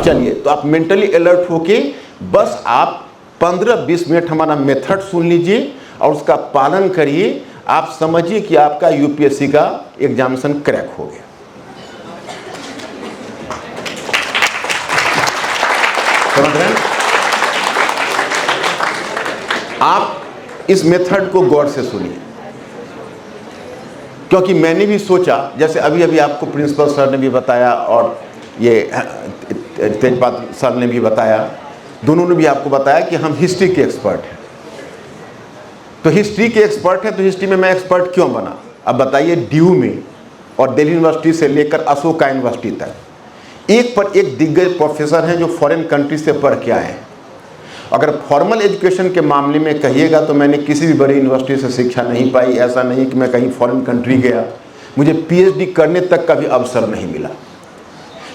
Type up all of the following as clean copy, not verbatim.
चलिए, तो आप मेंटली अलर्ट होके बस आप 15-20 मिनट हमारा मेथड सुन लीजिए और उसका पालन करिए। आप समझिए कि आपका यूपीएससी का एग्जामिनेशन क्रैक हो गया। समझ रहे हैं? आप इस मेथड को गौर से सुनिए, क्योंकि मैंने भी सोचा, जैसे अभी अभी आपको प्रिंसिपल सर ने भी बताया और ये तेजपाल सर ने भी बताया, दोनों ने भी आपको बताया कि हम हिस्ट्री के एक्सपर्ट हैं। तो हिस्ट्री के एक्सपर्ट हैं, तो हिस्ट्री में मैं एक्सपर्ट क्यों बना? अब बताइए, ड्यू में और दिल्ली यूनिवर्सिटी से लेकर अशोका यूनिवर्सिटी तक एक पर एक दिग्गज प्रोफेसर हैं जो फॉरेन कंट्री से पढ़ के आए हैं। अगर फॉर्मल एजुकेशन के मामले में कहिएगा तो मैंने किसी भी बड़ी यूनिवर्सिटी से शिक्षा नहीं पाई। ऐसा नहीं कि मैं कहीं फॉरेन कंट्री गया, मुझे पीएचडी करने तक का भी अवसर नहीं मिला।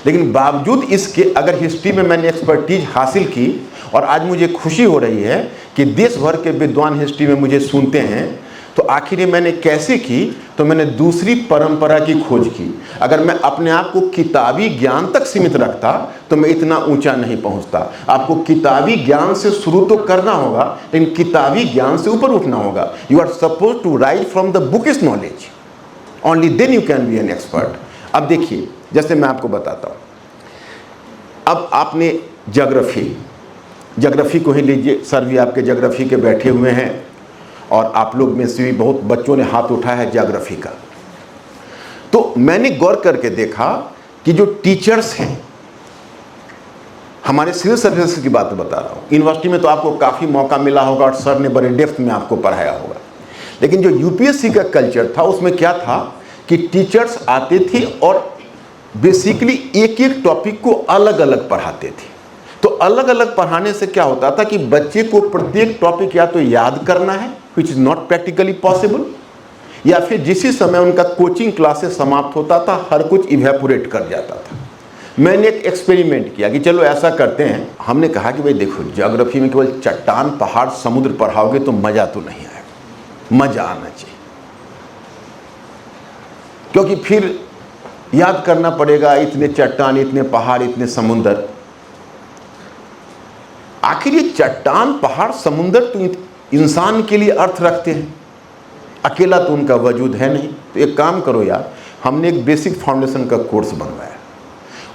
लेकिन बावजूद इसके अगर हिस्ट्री में मैंने एक्सपर्टीज हासिल की और आज मुझे खुशी हो रही है कि देश भर के विद्वान हिस्ट्री में मुझे सुनते हैं, तो आखिर ये मैंने कैसे की? तो मैंने दूसरी परंपरा की खोज की। अगर मैं अपने आप को किताबी ज्ञान तक सीमित रखता तो मैं इतना ऊंचा नहीं पहुंचता। आपको किताबी ज्ञान से शुरू तो करना होगा, लेकिन किताबी ज्ञान से ऊपर उठना होगा। You are suppose to write from the bookish knowledge, only then you can be an expert. अब देखिए, जैसे मैं आपको बताता हूँ, अब आपने ज्योग्राफी को ही लीजिए। सर भी आपके ज्योग्राफी के बैठे हुए हैं और आप लोग में से भी बहुत बच्चों ने हाथ उठाया है ज्योग्राफी का। तो मैंने गौर करके देखा कि जो टीचर्स हैं, हमारे सिविल सर्विसेज की बात बता रहा हूँ, यूनिवर्सिटी में तो आपको काफ़ी मौका मिला होगा और सर ने बड़े डेप्थ में आपको पढ़ाया होगा, लेकिन जो यूपीएससी का कल्चर था उसमें क्या था कि टीचर्स आते थे और बेसिकली एक एक टॉपिक को अलग अलग पढ़ाते थे। तो अलग अलग पढ़ाने से क्या होता था कि बच्चे को प्रत्येक टॉपिक या तो याद करना है, which is not practically possible, या फिर जिसी समय उनका कोचिंग क्लासेस समाप्त होता था हर कुछ इवेपोरेट कर जाता था। मैंने एक एक्सपेरिमेंट किया कि चलो ऐसा करते हैं। हमने कहा कि भाई देखो, ज्योग्राफी में केवल चट्टान, पहाड़, समुद्र पढ़ाओगे तो मज़ा तो नहीं आएगा, मज़ा आना चाहिए, क्योंकि फिर याद करना पड़ेगा इतने चट्टान, इतने पहाड़, इतने समुंदर। आखिर ये चट्टान, पहाड़, समुंदर तो इंसान के लिए अर्थ रखते हैं, अकेला तो उनका वजूद है नहीं। तो एक काम करो यार, हमने एक बेसिक फाउंडेशन का कोर्स बनवाया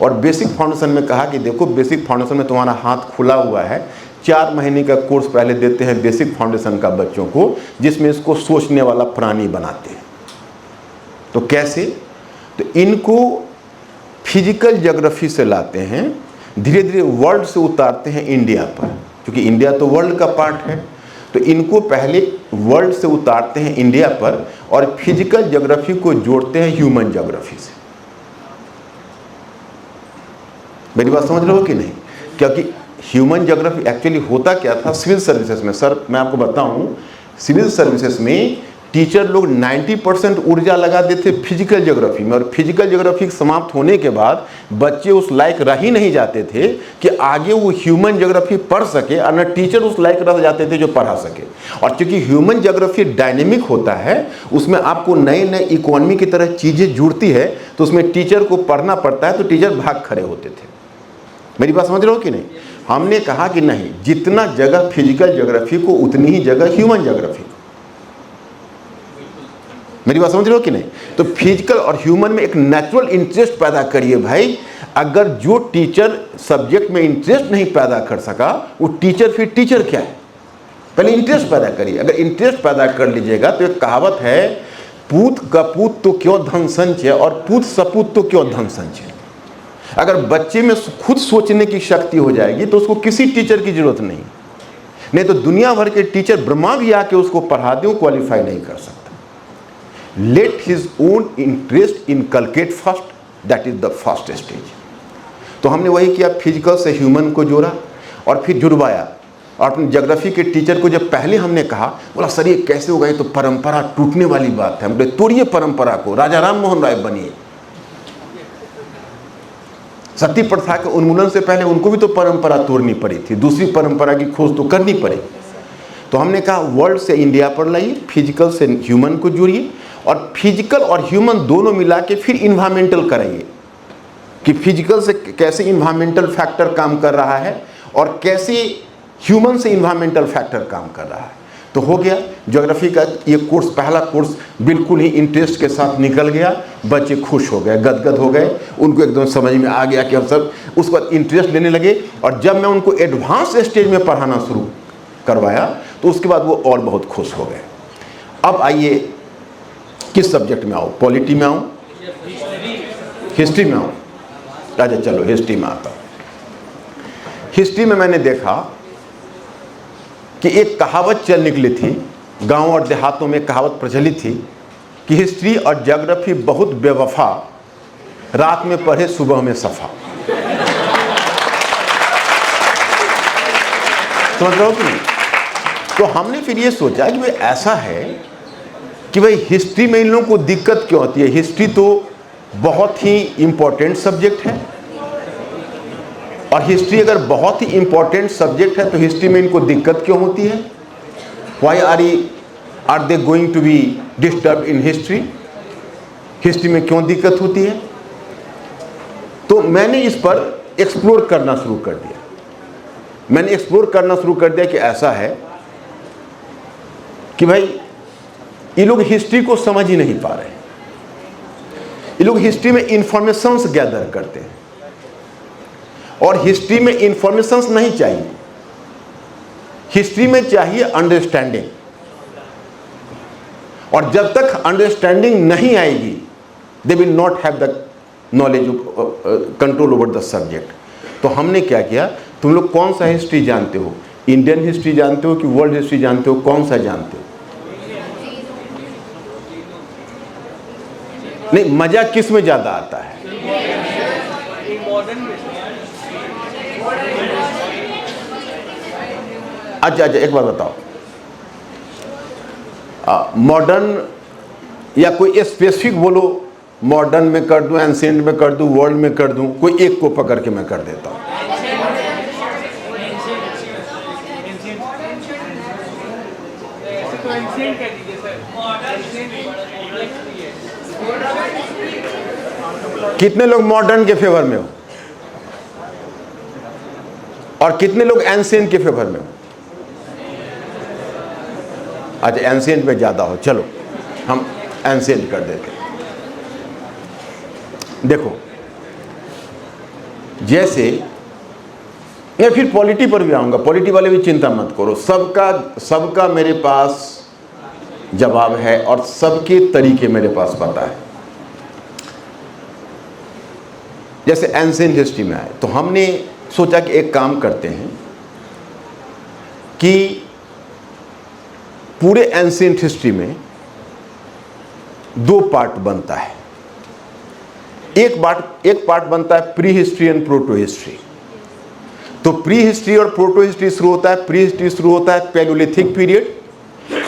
और बेसिक फाउंडेशन में कहा कि देखो, बेसिक फाउंडेशन में तुम्हारा हाथ खुला हुआ है, 4 महीने का कोर्स पहले देते हैं बेसिक फाउंडेशन का बच्चों को, जिसमें इसको सोचने वाला प्राणी बनाते हैं। तो कैसे? तो इनको फिजिकल ज्योग्राफी से लाते हैं, धीरे धीरे वर्ल्ड से उतारते हैं इंडिया पर, क्योंकि इंडिया तो वर्ल्ड का पार्ट है। तो इनको पहले वर्ल्ड से उतारते हैं इंडिया पर और फिजिकल ज्योग्राफी को जोड़ते हैं ह्यूमन ज्योग्राफी से। मेरी बात समझ रहे हो कि नहीं? क्योंकि ह्यूमन ज्योग्राफी एक्चुअली होता क्या था सिविल सर्विसेज में। सर मैं आपको बताऊं, सिविल सर्विसेज में टीचर लोग 90% ऊर्जा लगा देते फिजिकल ज्योग्राफी में, और फिजिकल ज्योग्राफी समाप्त होने के बाद बच्चे उस लायक रह ही नहीं जाते थे कि आगे वो ह्यूमन ज्योग्राफी पढ़ सके, और न टीचर उस लायक रह जाते थे जो पढ़ा सके। और चूंकि ह्यूमन ज्योग्राफी डायनेमिक होता है, उसमें आपको नए नए इकोनॉमी की तरह चीज़ें जुड़ती है, तो उसमें टीचर को पढ़ना पड़ता है, तो टीचर भाग खड़े होते थे। मेरी बात समझ रहे हो कि नहीं? हमने कहा कि नहीं, जितना जगह फिजिकल ज्योग्राफी को उतनी ही जगह ह्यूमन ज्योग्राफी को। मेरी बात समझ रहे हो कि नहीं? तो फिजिकल और ह्यूमन में एक नेचुरल इंटरेस्ट पैदा करिए भाई। अगर जो टीचर सब्जेक्ट में इंटरेस्ट नहीं पैदा कर सका, वो टीचर फिर टीचर क्या है? पहले इंटरेस्ट पैदा करिए। अगर इंटरेस्ट पैदा कर लीजिएगा तो एक कहावत है, पूत कपूत तो क्यों धन संचय और पूत सपूत तो क्यों धन संचय। अगर बच्चे में खुद सोचने की शक्ति हो जाएगी तो उसको किसी टीचर की जरूरत नहीं तो दुनिया भर के टीचर ब्रह्मा भी आके उसको पढ़ा दे, क्वालिफाई नहीं कर सकता। Late his own interest inculcate first, that is the first stage. तो हमने वही किया, फिजिकल से ह्यूमन को जोड़ा और फिर जुड़वाया। और अपने ज्योग्राफी के टीचर को जब पहले हमने कहा, बोला सर ये कैसे होगा, ये तो परंपरा टूटने वाली बात है। हम बोले तोड़िए परंपरा को, राजा राम मोहन राय बनिए। सती प्रथा के उन्मूलन से पहले उनको भी तो परंपरा तोड़नी पड़ी थी, दूसरी परंपरा की खोज तो करनी पड़ी। तो हमने कहा वर्ल्ड से इंडिया पर लाइए, फिजिकल से ह्यूमन को जोड़िए, और फिजिकल और ह्यूमन दोनों मिला के फिर इन्वायरमेंटल कराइए। कि फिजिकल से कैसे इन्वायरमेंटल फैक्टर काम कर रहा है और कैसे ह्यूमन से इन्वायरमेंटल फैक्टर काम कर रहा है। तो हो गया ज्योग्राफी का ये कोर्स, पहला कोर्स बिल्कुल ही इंटरेस्ट के साथ निकल गया। बच्चे खुश हो गए, गदगद हो गए, उनको एकदम समझ में आ गया कि हम सब उसके बाद इंटरेस्ट लेने लगे। और जब मैं उनको एडवांस स्टेज में पढ़ाना शुरू करवाया तो उसके बाद वो और बहुत खुश हो गए। अब आइए किस सब्जेक्ट में आऊँ, पॉलिटी में आऊँ, हिस्ट्री में आऊँ? अच्छा चलो हिस्ट्री में आता हूँ। हिस्ट्री में मैंने देखा कि एक कहावत चल निकली थी, गांव और देहातों में कहावत प्रचलित थी कि हिस्ट्री और ज्योग्राफी बहुत बेवफा, रात में पढ़े सुबह में सफा। समझ रहे हो कि नहीं? तो हमने फिर ये सोचा कि भाई ऐसा है कि भाई हिस्ट्री में इन लोगों को दिक्कत क्यों होती है? हिस्ट्री तो बहुत ही इंपॉर्टेंट सब्जेक्ट है, और हिस्ट्री अगर बहुत ही इंपॉर्टेंट सब्जेक्ट है तो हिस्ट्री में इनको दिक्कत क्यों होती है? Why are they going to be disturb in history? History में क्यों दिक्कत होती है? तो मैंने इस पर एक्सप्लोर करना शुरू कर दिया। मैंने एक्सप्लोर करना शुरू कर दिया कि ऐसा है कि भाई ये लोग हिस्ट्री को समझ ही नहीं पा रहे। ये लोग हिस्ट्री में इंफॉर्मेशंस गैदर करते हैं और हिस्ट्री में इंफॉर्मेशंस नहीं चाहिए, हिस्ट्री में चाहिए अंडरस्टैंडिंग। और जब तक अंडरस्टैंडिंग नहीं आएगी they will not have the knowledge, control over the subject. तो हमने क्या किया, तुम लोग कौन सा हिस्ट्री जानते हो? इंडियन हिस्ट्री जानते हो कि वर्ल्ड हिस्ट्री जानते हो? कौन सा जानते हो? नहीं, मजा किस में ज्यादा आता है? अच्छा, एक बात बताओ, मॉडर्न या कोई स्पेसिफिक बोलो, मॉडर्न में कर दूं, एंशिएंट में कर दूं, वर्ल्ड में कर दूं, कोई एक को पकड़ के मैं कर देता हूं। कितने लोग मॉडर्न के फेवर में हो और कितने लोग एंशिएंट के फेवर में हो? अच्छा, एंशिएंट में ज्यादा हो, चलो हम एंशिएंट कर देते हैं। देखो, जैसे मैं फिर पॉलिटी पर भी आऊंगा, पॉलिटी वाले भी चिंता मत करो, सबका मेरे पास जवाब है और सबके तरीके मेरे पास पता है। जैसे एंशिएंट हिस्ट्री में आए तो हमने सोचा कि एक काम करते हैं कि पूरे एंशिएंट हिस्ट्री में दो पार्ट बनता है। एक पार्ट बनता है prehistory and protohistory. तो प्री हिस्ट्री और प्रोटो हिस्ट्री शुरू होता है। प्री हिस्ट्री शुरू होता है palaeolithic period,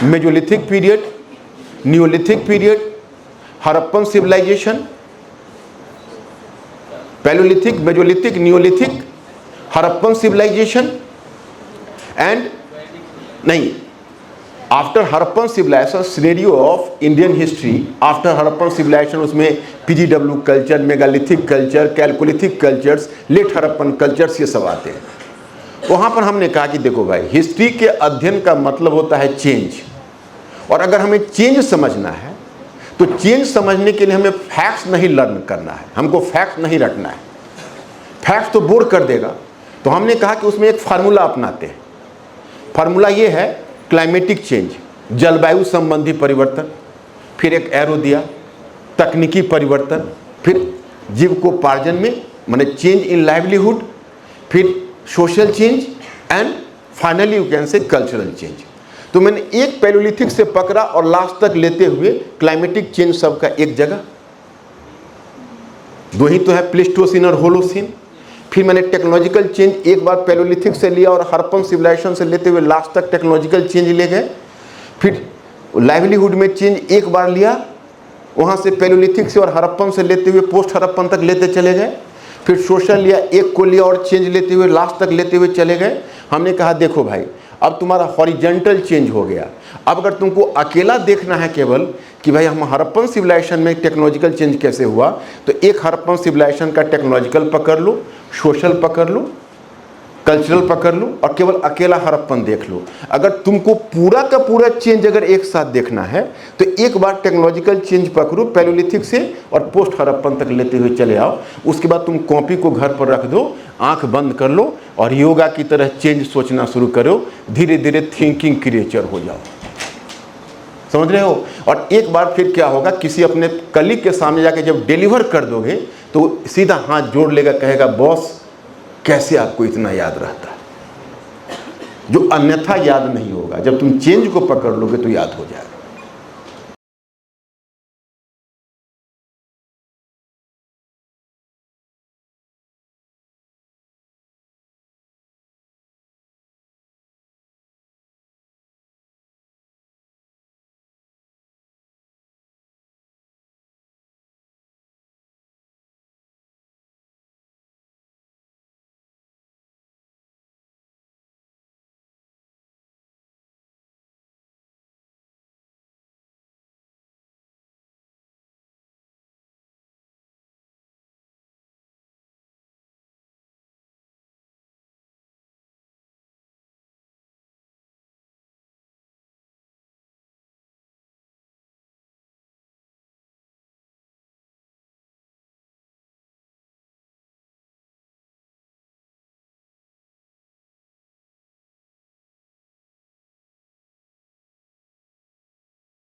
mesolithic period, neolithic period, Harappan civilisation, palaeolithic, mesolithic, neolithic, Harappan civilisation and नहीं, after Harappan civilisation scenario of Indian history, after Harappan civilisation उसमें PGW culture, megalithic culture, chalcolithic cultures, late Harappan cultures, ये सब आते हैं। वहाँ पर हमने कहा कि देखो भाई, हिस्ट्री के अध्ययन का मतलब होता है चेंज, और अगर हमें चेंज समझना है तो चेंज समझने के लिए हमें फैक्ट्स नहीं लर्न करना है, हमको फैक्ट्स नहीं रटना है, फैक्ट्स तो बोर कर देगा। तो हमने कहा कि उसमें एक फार्मूला अपनाते हैं। फार्मूला ये है क्लाइमेटिक चेंज, जलवायु संबंधी परिवर्तन, फिर एक एरो दिया तकनीकी परिवर्तन, फिर जीविकोपार्जन में माने चेंज इन लाइवलीहुड, फिर social change and finally you can say cultural change. तो मैंने एक पैलियोलिथिक से पकड़ा और लास्ट तक लेते हुए क्लाइमेटिक चेंज सबका एक जगह, दो ही तो है, प्लेस्टोसिन और होलोसिन। फिर मैंने टेक्नोलॉजिकल चेंज एक बार पैलियोलिथिक से लिया और हड़प्पन सिविलाइजेशन से लेते हुए लास्ट तक टेक्नोलॉजिकल चेंज ले गए। फिर लाइवलीहुड में चेंज एक बार लिया, वहाँ से पैलियोलिथिक से और हड़प्पन से लेते हुए पोस्ट हड़प्पन तक लेते चले गए। फिर सोशल लिया, एक को लिया और चेंज लेते हुए लास्ट तक लेते हुए चले गए। हमने कहा देखो भाई, अब तुम्हारा हॉरिजेंटल चेंज हो गया। अब अगर तुमको अकेला देखना है केवल कि भाई हम हड़प्पन सिविलाइजेशन में टेक्नोलॉजिकल चेंज कैसे हुआ, तो एक हड़प्पन सिविलाइजेशन का टेक्नोलॉजिकल पकड़ लो, सोशल पकड़ लो, कल्चरल पकड़ लो और केवल अकेला हड़प्पन देख लो। अगर तुमको पूरा का पूरा चेंज अगर एक साथ देखना है तो एक बार टेक्नोलॉजिकल चेंज पकड़ो पैलियोलिथिक से और पोस्ट हड़प्पन तक लेते हुए चले आओ। उसके बाद तुम कॉपी को घर पर रख दो, आंख बंद कर लो और योगा की तरह चेंज सोचना शुरू करो। धीरे धीरे थिंकिंग क्रिएचर हो जाओ। समझ रहे हो? और एक बार फिर क्या होगा, किसी अपने कलीग के सामने जाके जब डिलीवर कर दोगे तो सीधा हाथ जोड़ लेगा, कहेगा बॉस कैसे आपको इतना याद रहता है, जो अन्यथा याद नहीं होगा। जब तुम चेंज को पकड़ लोगे तो याद हो जाएगा।